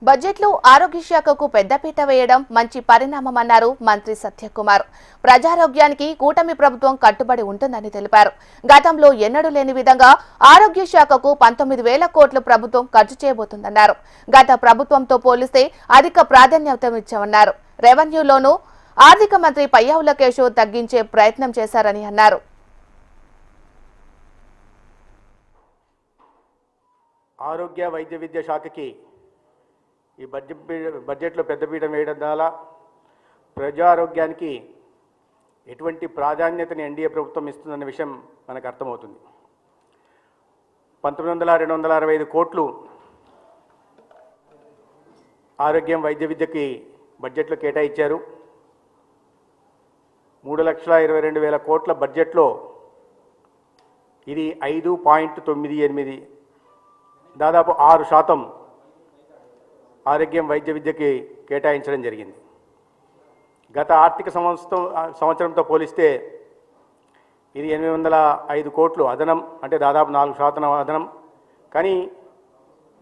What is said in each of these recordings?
బడ్జెట్లో ఆరోగ్య శాఖకు పెద్దపీట వేయడం మంచి పరిణామమన్నారు మంత్రి సత్యకుమార్. ప్రజారోగ్యానికి కూటమి ప్రభుత్వం కట్టుబడి ఉంటుందని తెలిపారు. గతంలో ఎన్నడూ లేని విధంగా ఆరోగ్య శాఖకు 19,000 కోట్లు ప్రభుత్వం ఖర్చు చేయబోతుందన్నారు. గత ప్రభుత్వంతో పోలిస్తే అధిక ప్రాధాన్యతనిచ్చామన్నారు. రెవెన్యూలోనూ ఆర్థిక మంత్రి పయ్యావుల కేశవ్ తగ్గించే ప్రయత్నం చేశారని అన్నారు. ఆరోగ్య వైద్య విద్య శాఖకి ఈ బడ్జెట్లో పెద్దపీట వేయడం ద్వారా ప్రజారోగ్యానికి ఎటువంటి ప్రాధాన్యతని ఎన్డీఏ ప్రభుత్వం ఇస్తుందన్న విషయం మనకు అర్థమవుతుంది. 265 కోట్లు ఆరోగ్యం వైద్య విద్యకి బడ్జెట్లో కేటాయించారు. 3,22,000 కోట్ల బడ్జెట్లో ఇది 5.98, దాదాపు 6% ఆరోగ్యం వైద్య విద్యకి కేటాయించడం జరిగింది. గత ఆర్థిక సంవత్సరంతో పోలిస్తే ఇది 805 కోట్లు అదనం, అంటే దాదాపు 4% అదనం. కానీ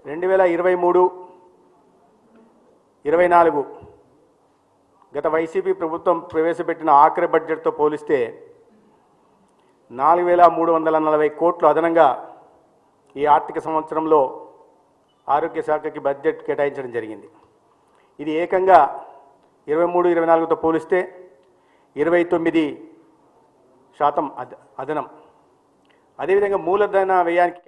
2023-24 గత వైసీపీ ప్రభుత్వం ప్రవేశపెట్టిన ఆఖరి బడ్జెట్తో పోలిస్తే 4,340 కోట్లు అదనంగా ఈ ఆర్థిక సంవత్సరంలో ఆరోగ్య శాఖకి బడ్జెట్ కేటాయించడం జరిగింది. ఇది ఏకంగా 23-24తో పోలిస్తే 29% అదనం. అదేవిధంగా మూలధన వ్యయానికి